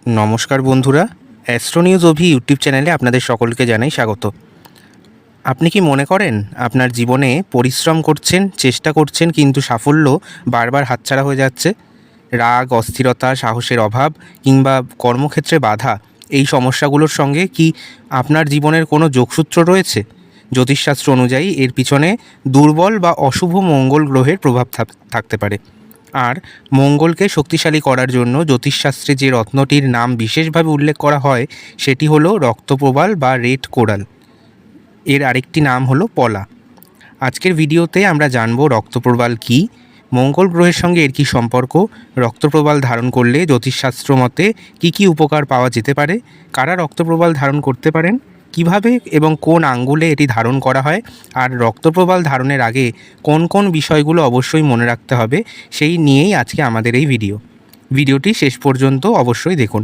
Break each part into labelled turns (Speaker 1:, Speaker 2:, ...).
Speaker 1: নমস্কার বন্ধুরা, astro news অভি YouTube চ্যানেলে আপনাদের সকলকে জানাই স্বাগত। আপনি কি মনে করেন আপনার জীবনে পরিশ্রম করছেন, চেষ্টা করছেন, কিন্তু সাফল্য বারবার হাতছাড়া হয়ে যাচ্ছে? রাগ, অস্থিরতা, সাহসের অভাব কিংবা কর্মক্ষেত্রে বাধা, এই সমস্যাগুলোর সঙ্গে কি আপনার জীবনের কোনো যোগসূত্র রয়েছে? জ্যোতিষশাস্ত্র অনুযায়ী এর পিছনে দুর্বল বা অশুভ মঙ্গল গ্রহের প্রভাব থাকতে পারে। আর মঙ্গলকে শক্তিশালী করার জন্য জ্যোতিষশাস্ত্রে যে রত্নটির নাম বিশেষভাবে উল্লেখ করা হয় সেটি হলো রক্তপ্রবাল বা রেড কোরাল। এর আরেকটি নাম হলো পলা। আজকের ভিডিওতে আমরা জানব রক্তপ্রবাল কী, মঙ্গল গ্রহের সঙ্গে এর কী সম্পর্ক, রক্তপ্রবাল ধারণ করলে জ্যোতিষশাস্ত্র মতে কী কী উপকার পাওয়া যেতে পারে, কারা রক্তপ্রবাল ধারণ করতে পারেন, কিভাবে এবং কোন আঙ্গুলে এটি ধারণ করা হয়, আর রক্তপ্রবাল ধারণের আগে কোন কোন বিষয়গুলো অবশ্যই মনে রাখতে হবে, সেই নিয়েই আজকে আমাদের এই ভিডিওটি শেষ পর্যন্ত অবশ্যই দেখুন।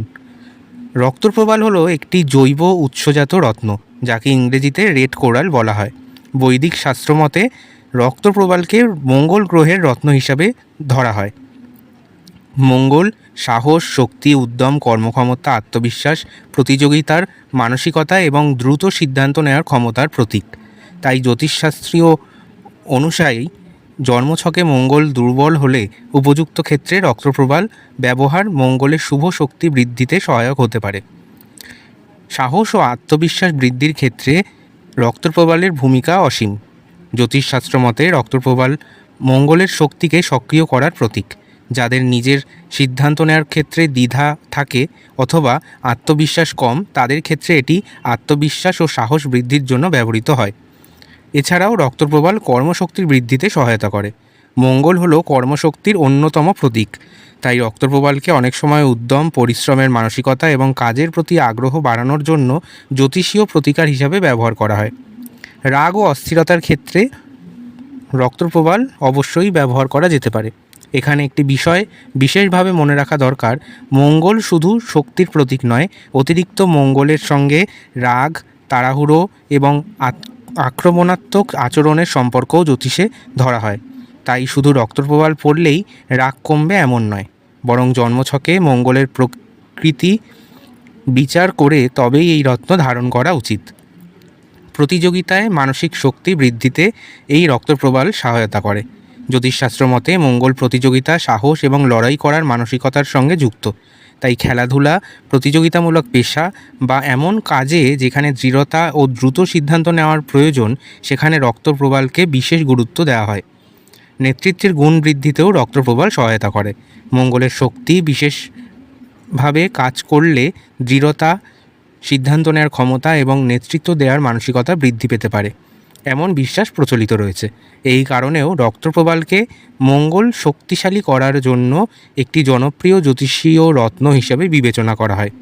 Speaker 1: রক্তপ্রবাল হলো একটি জৈব উৎসজাত রত্ন, যাকে ইংরেজিতে রেড কোরাল বলা হয়। বৈদিক শাস্ত্রমতে রক্তপ্রবালকে মঙ্গল গ্রহের রত্ন হিসাবে ধরা হয়। মঙ্গল সাহস, শক্তি, উদ্যম, কর্মক্ষমতা, আত্মবিশ্বাস, প্রতিযোগিতার মানসিকতা এবং দ্রুত সিদ্ধান্ত নেওয়ার ক্ষমতার প্রতীক। তাই জ্যোতিষশাস্ত্রীয় অনুযায়ী জন্মছকে মঙ্গল দুর্বল হলে উপযুক্ত ক্ষেত্রে রক্তপ্রবাল ব্যবহার মঙ্গলের শুভ শক্তি বৃদ্ধিতে সহায়ক হতে পারে। সাহস ও আত্মবিশ্বাস বৃদ্ধির ক্ষেত্রে রক্তপ্রবালের ভূমিকা অসীম। জ্যোতিষশাস্ত্র মতে রক্তপ্রবাল মঙ্গলের শক্তিকে সক্রিয় করার প্রতীক। যাদের নিজের সিদ্ধান্ত নেওয়ার ক্ষেত্রে দ্বিধা থাকে অথবা আত্মবিশ্বাস কম, তাদের ক্ষেত্রে এটি আত্মবিশ্বাস ও সাহস বৃদ্ধির জন্য ব্যবহৃত হয়। এছাড়াও রক্তপ্রবাল কর্মশক্তির বৃদ্ধিতে সহায়তা করে। মঙ্গল হলো কর্মশক্তির অন্যতম প্রতীক, তাই রক্তপ্রবালকে অনেক সময় উদ্যম, পরিশ্রমের মানসিকতা এবং কাজের প্রতি আগ্রহ বাড়ানোর জন্য জ্যোতিষীয় প্রতিকার হিসাবে ব্যবহার করা হয়। রাগ ও অস্থিরতার ক্ষেত্রে রক্তপ্রবাল অবশ্যই ব্যবহার করা যেতে পারে। এখানে একটি বিষয় বিশেষভাবে মনে রাখা দরকার, মঙ্গল শুধু শক্তির প্রতীক নয়, অতিরিক্ত মঙ্গলের সঙ্গে রাগ, তাড়াহুড়ো এবং আক্রমণাত্মক আচরণের সম্পর্কও জ্যোতিষে ধরা হয়। তাই শুধু রক্তপ্রবাল পড়লেই রাগ কমবে এমন নয়, বরং জন্মছকে মঙ্গলের প্রকৃতি বিচার করে তবেই এই রত্ন ধারণ করা উচিত। প্রতিযোগিতায় মানসিক শক্তি বৃদ্ধিতে এই রক্তপ্রবাল সহায়তা করে। জ্যোতিষশাস্ত্র মতে মঙ্গল প্রতিযোগিতা, সাহস এবং লড়াই করার মানসিকতার সঙ্গে যুক্ত। তাই খেলাধুলা, প্রতিযোগিতামূলক পেশা বা এমন কাজে যেখানে দৃঢ়তা ও দ্রুত সিদ্ধান্ত নেওয়ার প্রয়োজন, সেখানে রক্তপ্রবালকে বিশেষ গুরুত্ব দেওয়া হয়। নেতৃত্বের গুণ বৃদ্ধিতেও রক্তপ্রবাল সহায়তা করে। মঙ্গলের শক্তি বিশেষভাবে কাজ করলে দৃঢ়তা, সিদ্ধান্ত নেওয়ার ক্ষমতা এবং নেতৃত্ব দেওয়ার মানসিকতা বৃদ্ধি পেতে পারে, এমন বিশ্বাস প্রচলিত রয়েছে। এই কারণেও রক্তপ্রবালকে মঙ্গল শক্তিশালী করার জন্য একটি জনপ্রিয় জ্যোতিষীয় রত্ন হিসেবে বিবেচনা করা হয়।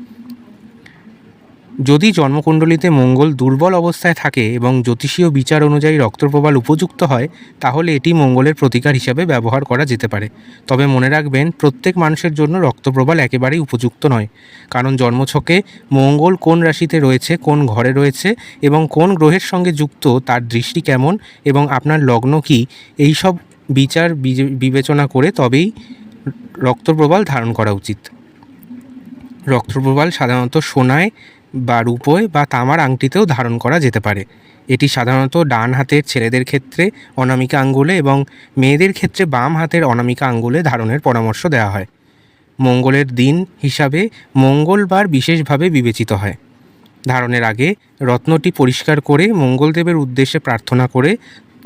Speaker 1: যদি জন্মকুণ্ডলিতে মঙ্গল দুর্বল অবস্থায় থাকে এবং জ্যোতিষীয় বিচার অনুযায়ী রক্তপ্রবাল উপযুক্ত হয়, তাহলে এটি মঙ্গলের প্রতিকার হিসাবে ব্যবহার করা যেতে পারে। তবে মনে রাখবেন, প্রত্যেক মানুষের জন্য রক্তপ্রবাল একেবারেই উপযুক্ত নয়, কারণ জন্মছকে মঙ্গল কোন রাশিতে রয়েছে, কোন ঘরে রয়েছে এবং কোন গ্রহের সঙ্গে যুক্ত, তার দৃষ্টি কেমন এবং আপনার লগ্ন কী, এই সব বিচার বিবেচনা করে তবেই রক্তপ্রবাল ধারণ করা উচিত। রক্তপ্রবাল সাধারণত সোনায় বা রূপোয় বা তামার আংটিতেও ধারণ করা যেতে পারে। এটি সাধারণত ডান হাতের ছেলেদের ক্ষেত্রে অনামিকা আঙ্গুলে এবং মেয়েদের ক্ষেত্রে বাম হাতের অনামিকা আঙ্গুলে ধারণের পরামর্শ দেওয়া হয়। মঙ্গলের দিন হিসাবে মঙ্গলবার বিশেষভাবে বিবেচিত হয়। ধারণের আগে রত্নটি পরিষ্কার করে মঙ্গলদেবের উদ্দেশ্যে প্রার্থনা করে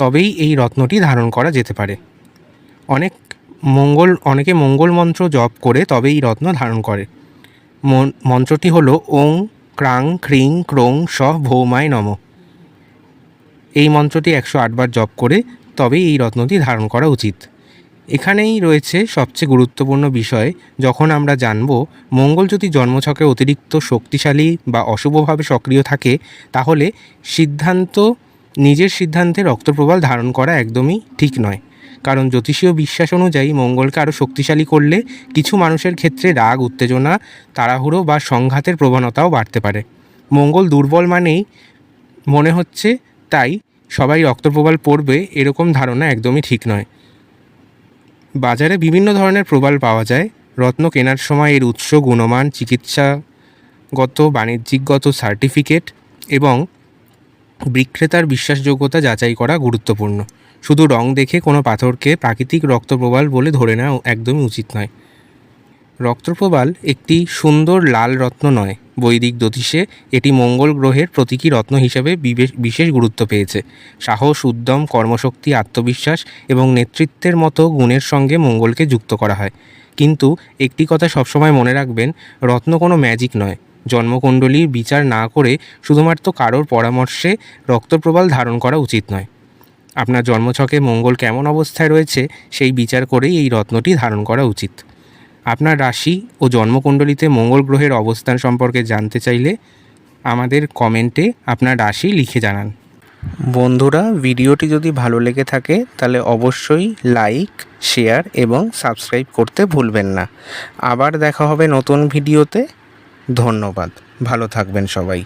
Speaker 1: তবেই এই রত্নটি ধারণ করা যেতে পারে। অনেকে মঙ্গল মন্ত্র জপ করে তবে এই রত্ন ধারণ করে। মন্ত্রটি হলো ওং ক্রাং খ্রিং ক্রোং স ভৌমায় নমঃ। এই মন্ত্রটি 108 বার জপ করে তবেই এই রত্নটি ধারণ করা উচিত। এখানেই রয়েছে সবচেয়ে গুরুত্বপূর্ণ বিষয়। যখন আমরা জানব মঙ্গল যদি জন্মছকে অতিরিক্ত শক্তিশালী বা অশুভভাবে সক্রিয় থাকে, তাহলে নিজের সিদ্ধান্তে রক্তপ্রবাল ধারণ করা একদমই ঠিক নয়। কারণ জ্যোতিষীয় বিশ্বাস অনুযায়ী মঙ্গলকে আরও শক্তিশালী করলে কিছু মানুষের ক্ষেত্রে রাগ, উত্তেজনা, তাড়াহুড়ো বা সংঘাতের প্রবণতাও বাড়তে পারে। মঙ্গল দুর্বল মানেই মনে হচ্ছে তাই সবাই রক্তপ্রবাল পড়বে, এরকম ধারণা একদমই ঠিক নয়। বাজারে বিভিন্ন ধরনের প্রবাল পাওয়া যায়, রত্ন কেনার সময় এর উৎস, গুণমান, চিকিৎসাগত বাণিজ্যিকগত সার্টিফিকেট এবং বিক্রেতার বিশ্বাসযোগ্যতা যাচাই করা গুরুত্বপূর্ণ। শুধু রং দেখে কোনো পাথরকে প্রাকৃতিক রক্তপ্রবাল বলে ধরে নেওয়া একদমই উচিত নয়। রক্তপ্রবাল একটি সুন্দর লাল রত্ন নয়। বৈদিক জ্যোতিষে এটি মঙ্গল গ্রহের প্রতীকী রত্ন হিসেবে বিশেষ গুরুত্ব পেয়েছে। সাহস, উদ্যম, কর্মশক্তি, আত্মবিশ্বাস এবং নেতৃত্বের মতো গুণের সঙ্গে মঙ্গলকে যুক্ত করা হয়। কিন্তু একটি কথা সবসময় মনে রাখবেন, রত্ন কোনো ম্যাজিক নয়। জন্মকুণ্ডলীর বিচার না করে শুধুমাত্র কারোর পরামর্শে রক্তপ্রবাল ধারণ করা উচিত নয়। আপনার জন্মছকে মঙ্গল কেমন অবস্থায় রয়েছে সেই বিচার করেই এই রত্নটি ধারণ করা উচিত। আপনার রাশি ও জন্মকুণ্ডলীতে মঙ্গল গ্রহের অবস্থান সম্পর্কে জানতে চাইলে আমাদের কমেন্টে আপনার রাশি লিখে জানান। বন্ধুরা, ভিডিওটি যদি ভালো লেগে থাকে তাহলে অবশ্যই লাইক, শেয়ার এবং সাবস্ক্রাইব করতে ভুলবেন না। আবার দেখা হবে নতুন ভিডিওতে। ধন্যবাদ। ভালো থাকবেন সবাই।